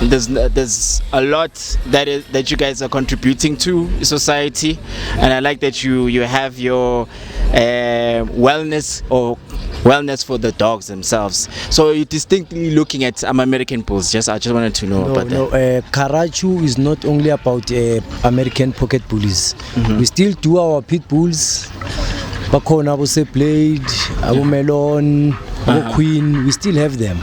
there's a lot that you guys are contributing to society, and I like that you have your wellness for the dogs themselves. So you're distinctly looking at American Bulls. I just wanted to know about that. Kharachu is not only about American pocket bullies. We still do our pit bulls. Bakhona Abuse Blade, Abu Melon, Abu Queen. We still have them.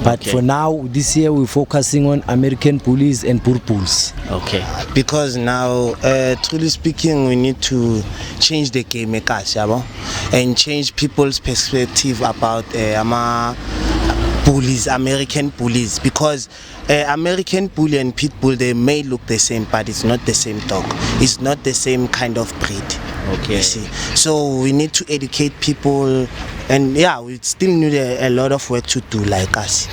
But for now, this year we're focusing on American bullies and Boer bulls. Okay. Because now, truly speaking, we need to change the game and change people's perspective about bullies, American bullies. Because American bully and pit bull, they may look the same, but it's not the same dog. It's not the same kind of breed. Okay. You see. So we need to educate people, and we still need a lot of work to do like us.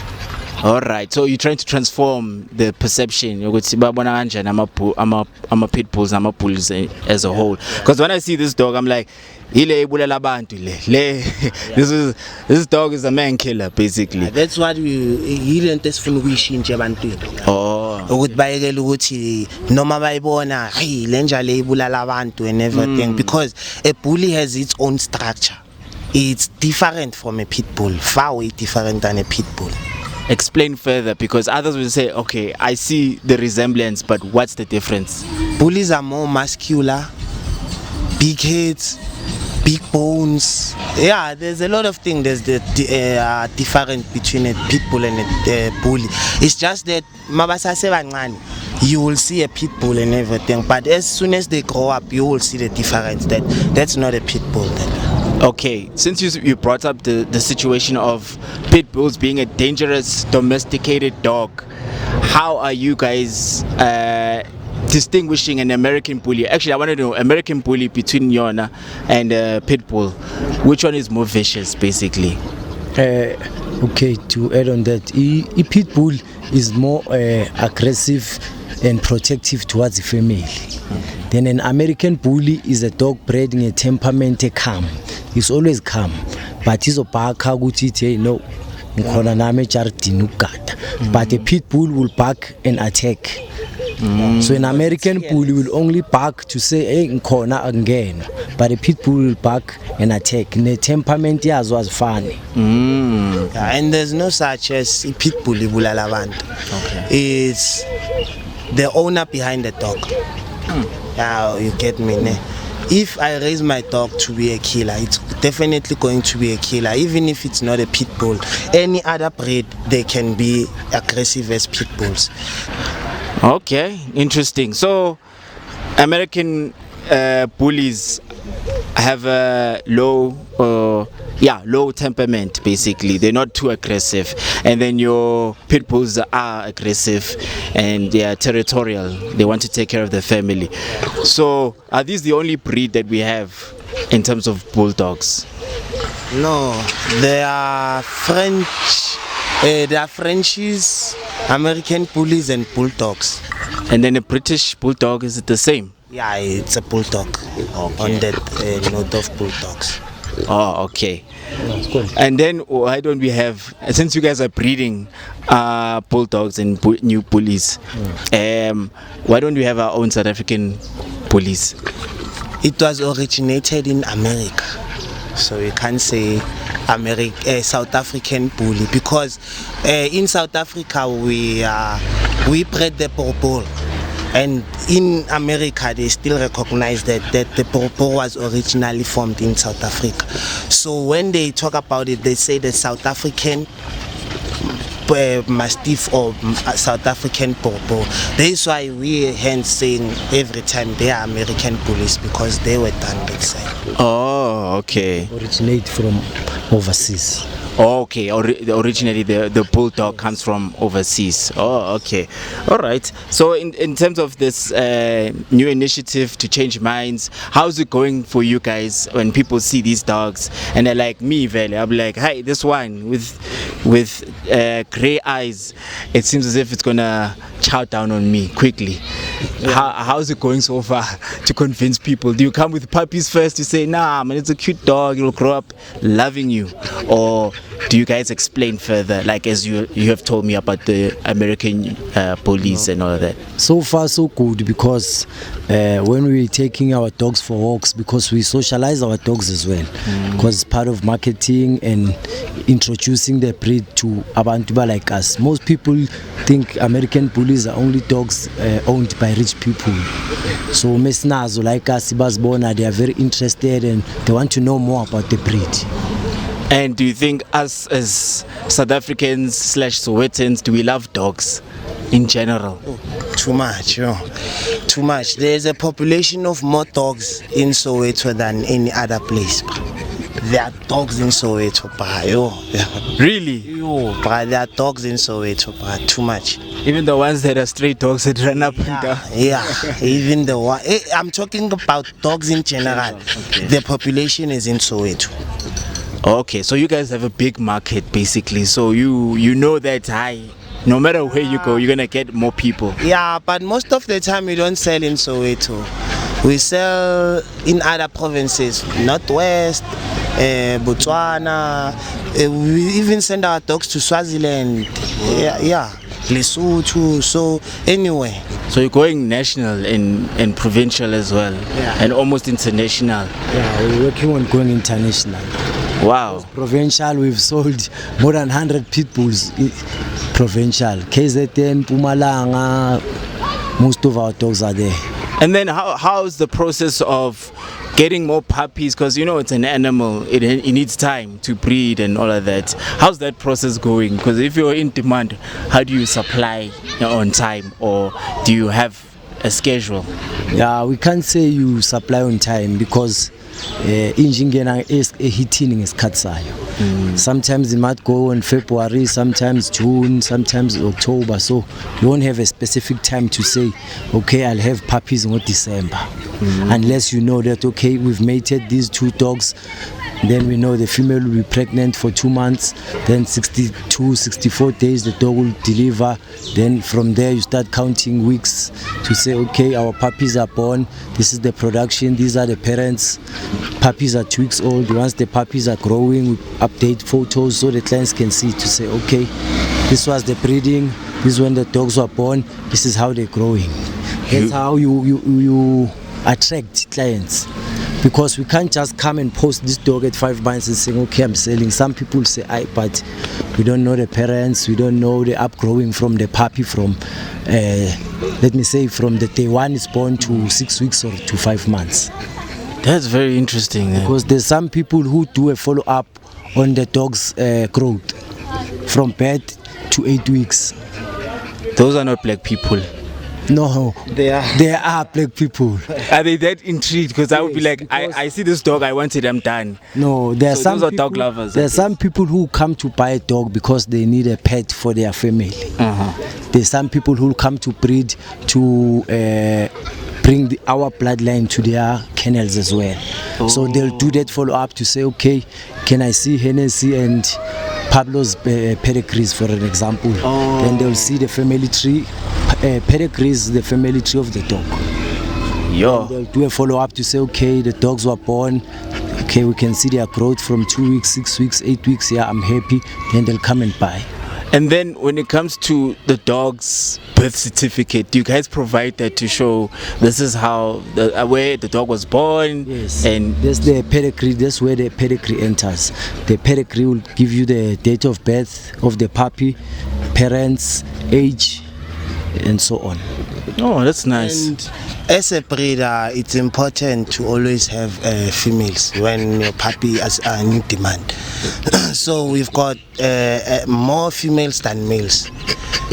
All right. So you're trying to transform the perception. I'm a pit bulls, I'm a bulls as a whole. Because when I see this dog, I'm like, this dog is a man killer, basically. That's what we learned this from wishing Jabantu. And everything, because a bully has its own structure. It's different from a pit bull, far way different than a pit bull. Explain further, because others will say, okay, I see the resemblance, but what's the difference? Bullies are more muscular, big heads, big bones. Yeah, there's a lot of things. There's the difference between a pit bull and a bully. It's just that you will see a pit bull and everything, but as soon as they grow up, you will see the difference. That's not a pit bull. Okay, since you brought up the situation of pit bulls being a dangerous domesticated dog, how are you guys distinguishing an American bully? Actually, I want to know American bully between Yona and pit bull. Which one is more vicious, basically? Okay, to add on that, a pit bull is more aggressive and protective towards the female. Then an American bully is a dog bred in a temperament calm. He's always calm, but he's a bark but a pit bull will bark and attack. So an American bully will only bark to say hey corner again, but a pit bull will bark and attack. And the temperament was funny. And there's no such as a pit bully bulalavant. It's the owner behind the dog. Now you get me, ne? If I raise my dog to be a killer, it's definitely going to be a killer, even if it's not a pit bull. Any other breed, they can be aggressive as pit bulls. Okay, interesting. So, American bullies have a low temperament, basically. They're not too aggressive. And then your pit bulls are aggressive and they are territorial. They want to take care of their family. So, are these the only breed that we have in terms of bulldogs? No, they are French. They are Frenchies, American bullies, and bulldogs. And then a British bulldog, is it the same? Yeah, it's a bulldog. On that note of bulldogs. Oh, okay. And then why don't we have, since you guys are breeding bulldogs and new bullies, why don't we have our own South African bullies? It was originated in America, so we can't say South African bully, because in South Africa we bred the Boer bull. And in America, they still recognize that the Boer was originally formed in South Africa. So when they talk about it, they say the South African Mastiff or South African Boer. That's why we hence saying every time they are American bullies, because they were done that side. Oh, okay. Originate from overseas. Oh, okay. Originally, the bulldog comes from overseas. Oh, okay. All right. So, in terms of this new initiative to change minds, how's it going for you guys when people see these dogs and they're like me, Vele? I'm like, hey, this one with gray eyes. It seems as if it's gonna chow down on me quickly. How's it going so far to convince people? Do you come with puppies first? You say, nah, man, it's a cute dog. It'll grow up loving you, or do you guys explain further, like as you have told me about the American bullies and all that? So far so good, because when we're taking our dogs for walks, because we socialize our dogs as well, because it's part of marketing and introducing the breed to abantu like us. Most people think American bullies are only dogs owned by rich people. So mesnazo like us, Ibasbona, they are very interested and they want to know more about the breed. And do you think us as South Africans / Sowetans, do we love dogs in general? Too much, too much. There's a population of more dogs in Soweto than any other place. There are dogs in Soweto, Really? There are dogs in Soweto, too much. Even the ones that are stray dogs that run up and down? Yeah, even the one. I'm talking about dogs in general. Okay. The population is in Soweto. Okay, so you guys have a big market basically. So you know that no matter where you go, you're gonna get more people. Yeah, but most of the time we don't sell in Soweto. We sell in other provinces, Northwest, Botswana. We even send our dogs to Swaziland. Yeah. Lesotho. So anyway. So you're going national and provincial as well, and almost international. Yeah, we're working on going international. Wow. Provincial, we've sold more than 100 pit bulls. Provincial, KZN, Mpumalanga, most of our dogs are there. And then how's the process of getting more puppies? Because it's an animal, it needs time to breed and all of that. How's that process going? Because if you're in demand, how do you supply on time, or do you have a schedule? Yeah, we can't say you supply on time because ingingena is hitting is katsayo. Sometimes it might go in February, sometimes June, sometimes October. So you won't have a specific time to say, okay, I'll have puppies in December. Unless you know that, okay, we've mated these 2 dogs, then we know the female will be pregnant for 2 months, then 62, 64 days the dog will deliver. Then from there you start counting weeks to say, okay, our puppies are born, this is the production, these are the parents. Puppies are 2 weeks old. Once the puppies are growing, we update photos so the clients can see to say, okay, this was the breeding, this is when the dogs were born, this is how they're growing. That's how you attract clients. Because we can't just come and post this dog at 5 months and say, okay, I'm selling. Some people say, but we don't know the parents, we don't know the upgrowing from the puppy from, let me say, from the day one is born to 6 weeks or to 5 months. That's very interesting. Because there's some people who do a follow-up on the dog's growth from birth to 8 weeks. Those are not black people. No, they are black people. Are they that intrigued? Because I would be like, I see this dog, I want it, I'm done. No, there are some those are people, dog lovers. There are some people who come to buy a dog because they need a pet for their family. There's some people who come to breed to bring our bloodline to their kennels as well. So they'll do that follow-up to say, okay, can I see Hennessy and Pablo's pedigrees, for an example. Then they'll see the family tree. Pedigree is the family tree of the dog. They'll do a follow-up to say, okay, the dogs were born, okay, we can see their growth from 2 weeks, 6 weeks, 8 weeks, yeah, I'm happy. Then they'll come and buy. And then when it comes to the dog's birth certificate, do you guys provide that to show this is how where the dog was born? Yes. And that's the pedigree. That's where the pedigree enters. The pedigree will give you the date of birth of the puppy, parents, age, and so on. Oh, that's nice. And as a breeder, it's important to always have females when your puppy is in demand. So we've got more females than males.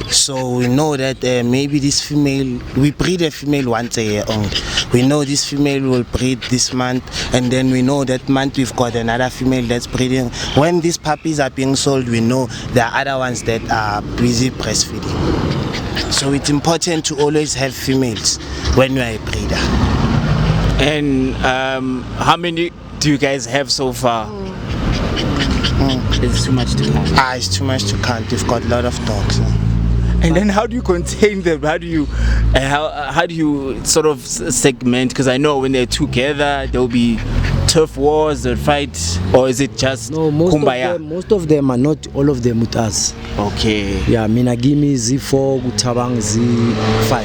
So we know that maybe this female, we breed a female once a year only. We know this female will breed this month, and then we know that month we've got another female that's breeding. When these puppies are being sold, we know there are other ones that are busy breastfeeding. So it's important to always have females when you are a breeder. And how many do you guys have so far? It's too much to count. It's too much to count. We've got a lot of dogs. And then how do you contain them? How do you sort of segment? Because I know when they're together, there'll be turf wars that fight, or is it just No, kumbaya? most of them are not all of them with us. Okay. Yeah, Minagimi Z4, Thabang Z5.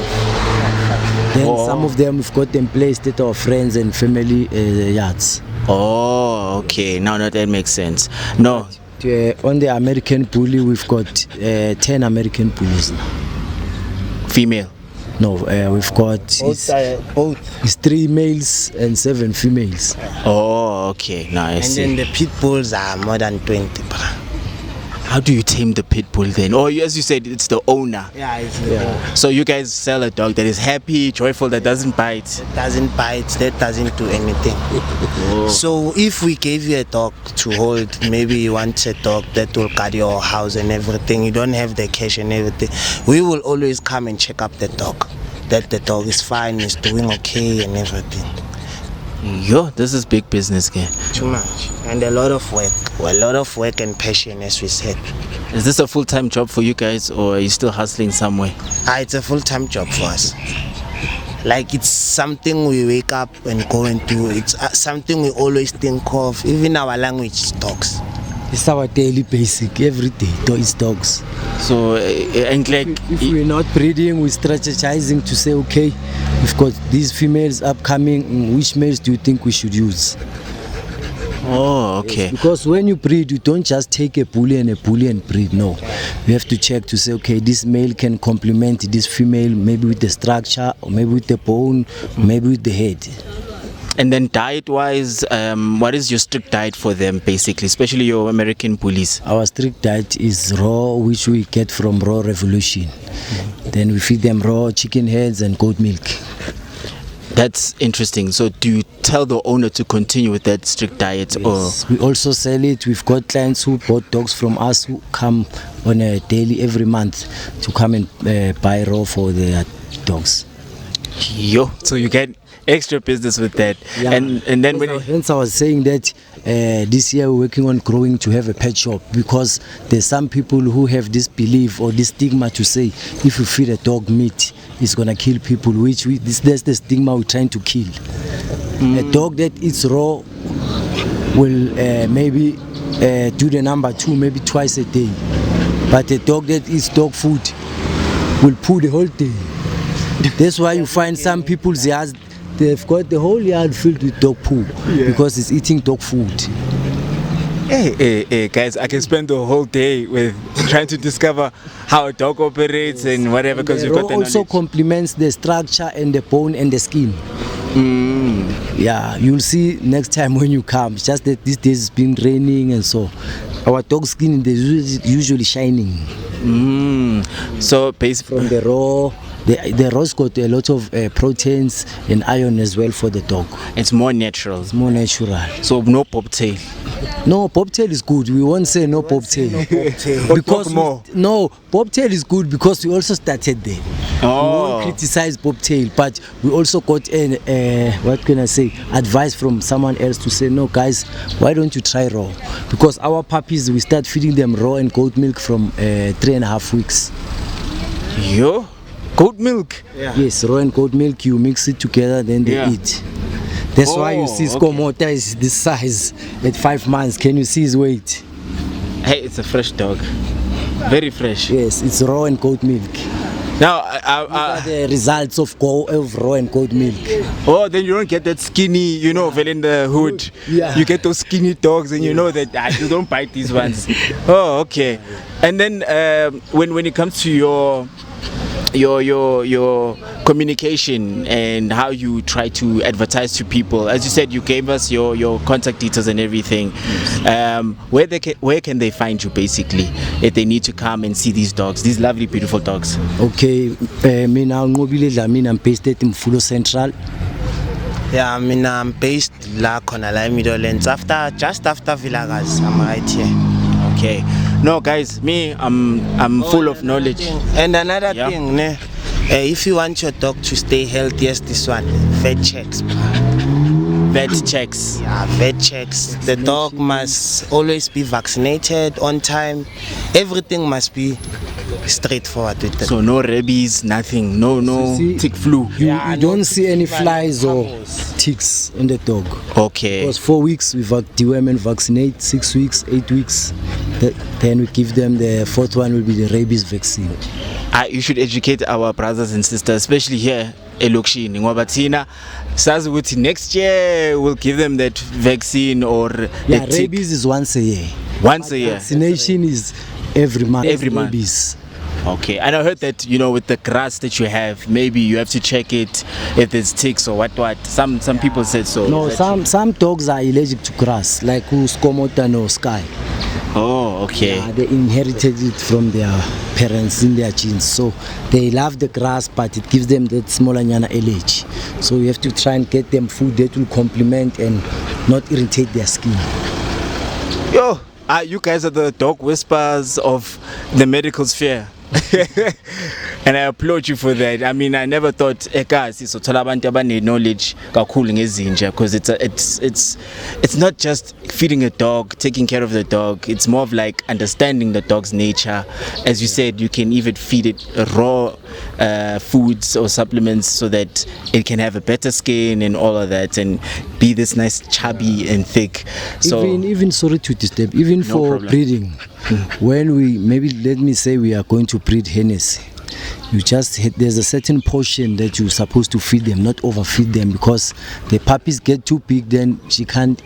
Then some of them we've got them placed at our friends and family yards. Oh, okay. Now that makes sense. No. On the American bully, we've got 10 American bullies now. Female. No, we've got it's 3 males and 7 females. Oh, okay. Now I see. And then the pit bulls are more than 20. How do you tame the pit bull then? Or as you said, it's the owner. Yeah, So you guys sell a dog that is happy, joyful, that doesn't bite. doesn't bite, that doesn't do anything. So if we gave you a dog to hold, maybe you want a dog that will guard your house and everything, you don't have the cash and everything, we will always come and check up the dog, that the dog is fine, is doing okay and everything. Yo, this is big business, guy. Too much. And a lot of work. Well, a lot of work and passion, as we said. Is this a full-time job for you guys, or are you still hustling somewhere? It's a full-time job for us. Like, it's something we wake up and go and do. It's something we always think of. Even our language is dogs. It's our daily basic, every day, is dogs. So, and like, If we're not breeding, we're strategizing to say, okay, we've got these females upcoming, which males do you think we should use? oh, okay. Because when you breed, you don't just take a bully and breed, no. You have to check to say, okay, this male can complement this female, maybe with the structure, or maybe with the bone, maybe with the head. And then diet-wise, what is your strict diet for them, basically, especially your American bullies? Our strict diet is raw, which we get from Raw Revolution. Then we feed them raw chicken heads and goat milk. That's interesting. So do you tell the owner to continue with that strict diet? Yes. We also sell it. We've got clients who bought dogs from us who come on a daily every month to come and buy raw for their dogs. Yo, so you get extra business with that. Yeah. And then when Hence I was saying that this year we're working on growing to have a pet shop, because there's some people who have this belief or this stigma to say if you feed a dog meat, it's gonna kill people, that's the stigma we're trying to kill. A dog that eats raw will maybe do the number 2 maybe twice a day, but a dog that eats dog food will poo the whole day. That's why you find some people's yards, they've got the whole yard filled with dog poo, because it's eating dog food. Hey, guys, I can spend the whole day with trying to discover how a dog operates and whatever, because you've got the also knowledge. complements the structure and the bone and the skin. Yeah, you'll see next time when you come. It's just that these days it's been raining, and so our dog skin is usually shining. So basically, From the raw, the raw's got a lot of proteins and iron as well for the dog. it's more natural. It's more natural. So no bobtail. No, bobtail is good. We won't say no bobtail. Because more. no, bobtail is good because we also started there. We won't criticize bobtail, but we also got what can I say, advice from someone else to say, no guys, why don't you try raw? Because our puppies, we start feeding them raw and goat milk from 3.5 weeks. Yo, goat milk. Yes, raw and goat milk, you mix it together, then they eat. That's why you see Skomota is this size at 5 months. Can you see his weight? Hey, it's a fresh dog. Very fresh. Yes, it's raw and goat milk. Now, The results of raw and goat milk. oh, then you don't get that skinny, fell in the hood. Yeah. You get those skinny dogs, and you know that you don't bite these ones. Oh, okay. And then when it comes to your communication and how you try to advertise to people, as you said, you gave us your contact details and everything. Where can they find you, basically, if they need to come and see these dogs, these lovely, beautiful dogs? Okay, I'm based at Mfulo Central. Yeah, I'm based la Middlelands, just after Vilagaz. I'm right here. Okay. No, guys, me, I'm full of knowledge. And another thing, if you want your dog to stay healthy, as this one, vet checks. vet checks. Yeah, vet checks. The dog must always be vaccinated on time. Everything must be straightforward with them. So no rabies, nothing, no see, tick flu. You don't see any flies or ticks on the dog. Okay. Because 4 weeks we deworm vaccinate, 6 weeks, 8 weeks. Then we give them the fourth one will be the rabies vaccine. You should educate our brothers and sisters, especially here elokishini ngoba thina sazi ukuthi next year we'll give them that vaccine or yeah, rabies is once a year. Once a year. Vaccination is every month. Every month. Rabies. Okay, and I heard that with the grass that you have, maybe you have to check it if there's ticks or what. Some people said so. No, some dogs are allergic to grass, like Skomota or Sky. Oh, okay. Yeah, they inherited it from their parents in their genes, so they love the grass, but it gives them that small anyana allergy. So you have to try and get them food that will complement and not irritate their skin. Yo, you guys are the dog whispers of the medical sphere. And I applaud you for that. I mean, I never thought ekasi so thola abantu abane knowledge kakhulu ngezinja, because it's not just feeding a dog, taking care of the dog. It's more of like understanding the dog's nature. As you said, you can even feed it raw foods or supplements so that it can have a better skin and all of that and be this nice chubby and thick. So even sorry to disturb, even No for problem. breeding, when we maybe let me say we are going to breed Hennessy, there's a certain portion that you're supposed to feed them, not overfeed them, because the puppies get too big, then she can't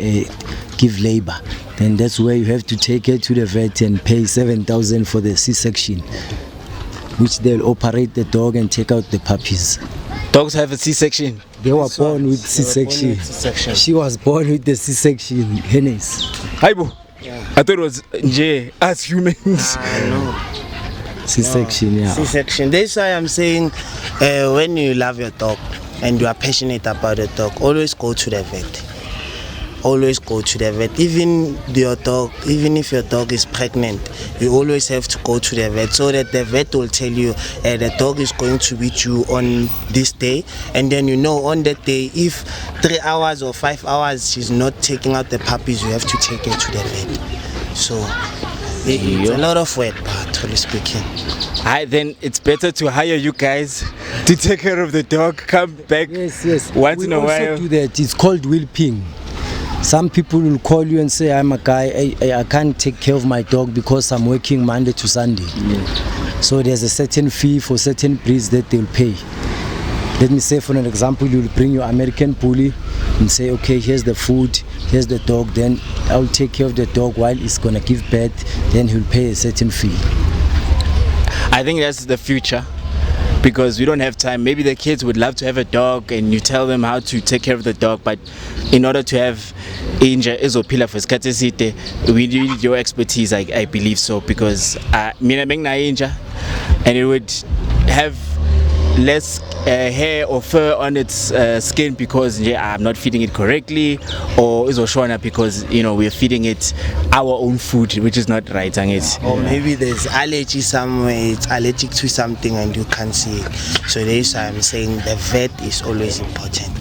give labor. Then that's where you have to take her to the vet and pay 7,000 for the C-section, which they'll operate the dog and take out the puppies. dogs have a C-section. They were born with C-section. She was born with the C-section, Hennessy. Haibo. I thought it was nje as humans. C-section, yeah. C-section. That's why I'm saying when you love your dog and you are passionate about the dog, always go to the vet. Always go to the vet. Even if your dog is pregnant, you always have to go to the vet so that the vet will tell you the dog is going to beat you on this day, and then on that day, if 3 hours or 5 hours she's not taking out the puppies, you have to take her to the vet. So it's a lot of work, but truly speaking. Then it's better to hire you guys to take care of the dog. Come back Yes. once We in a also while. do that. It's called whelping. Some people will call you and say, I'm a guy, I can't take care of my dog because I'm working Monday to Sunday. So there's a certain fee for certain breeds that they'll pay. Let me say, for an example, you'll bring your American Bully and say, okay, here's the food, here's the dog, then I'll take care of the dog while it's gonna give birth, then he'll pay a certain fee. I think that's the future, because we don't have time. Maybe the kids would love to have a dog and you tell them how to take care of the dog, but in order to have inja ezophila for isikhathi eside, we need your expertise. I believe so, because mina bengina inja and it would have less hair or fur on its skin because I'm not feeding it correctly, or izoshona because we're feeding it our own food, which is not right. Or maybe there's allergy somewhere, it's allergic to something and you can't see it. So that's why I'm saying the vet is always important.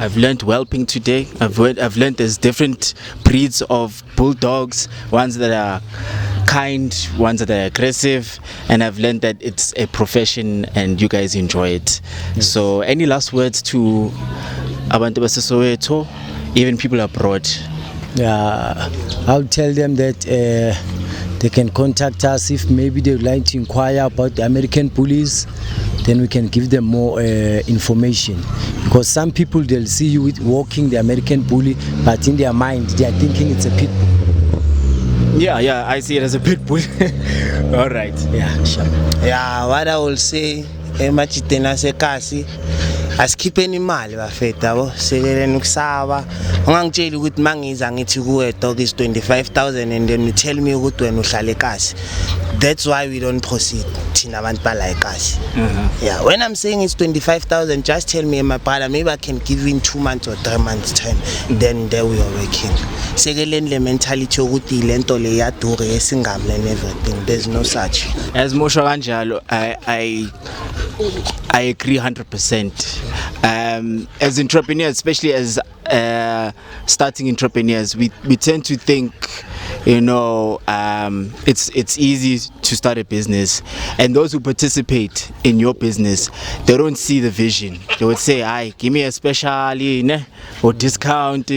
I've learned whelping today. I've learned there's different breeds of bulldogs, ones that are kind, ones that are aggressive, and I've learned that it's a profession and you guys enjoy it. Yes. So any last words to abantu baseSoweto, even people abroad? Yeah, I'll tell them that they can contact us if maybe they would like to inquire about the American Bullies. Then we can give them more information, because some people, they'll see you walking the American Bully, but in their mind they are thinking it's a pit bull. Yeah, I see it as a pit bull. All right. Yeah, sure. Yeah, what I will say, emachitena sekasi asikhipheni imali bafethu yabo, sekeleni ukusaba. Ungangitsheli ukuthi mangiza ngithi kuwe dog is 25,000 and then you tell me ukuthi wena uhlala eKasi. That's why we don't proceed thina abantu bala eKasi. Yeah, when I'm saying it's 25,000, just tell me, my brother, maybe I can give you in 2 months or 3 months time. Then there we are working. Sekeleni le mentality yokuthi lento le yadure yesingamle and everything. There's no such. As Mosho kanjalo, I agree 100%. As entrepreneurs, especially as starting entrepreneurs, we tend to think, it's easy to start a business, and those who participate in your business, they don't see the vision. They would say, "Aye, give me a special or discount,"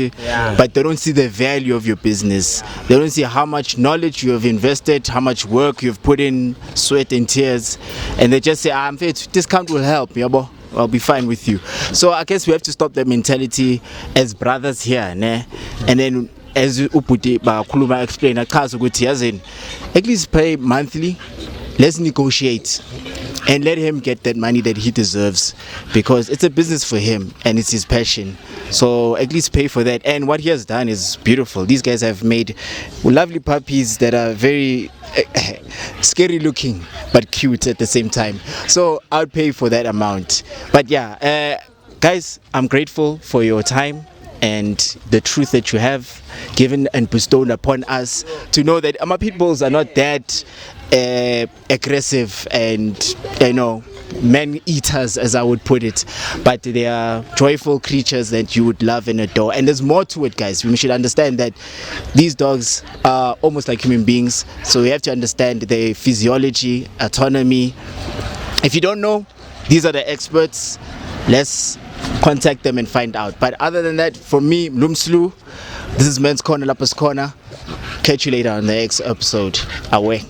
but they don't see the value of your business. They don't see how much knowledge you have invested, how much work you've put in, sweat and tears, and they just say, "I'm fit. Discount will help, yabo. I'll be fine with you." So I guess we have to stop that mentality as brothers here, ne? And then as Uputi Bakuluma explained, at least pay monthly. Let's negotiate and let him get that money that he deserves, because it's a business for him and it's his passion. So at least pay for that. And what he has done is beautiful. These guys have made lovely puppies that are very scary looking but cute at the same time. So I'll pay for that amount. But yeah, guys, I'm grateful for your time and the truth that you have given and bestowed upon us, to know that our pitbulls are not that aggressive and man eaters, as I would put it, but they are joyful creatures that you would love and adore. And there's more to it, guys. We should understand that these dogs are almost like human beings, so we have to understand their physiology, autonomy. If you don't know, these are the experts. Let's contact them and find out. But other than that, from me, Lumslu, this is Men's Corner, Lapis Corner. Catch you later on the next episode. Away.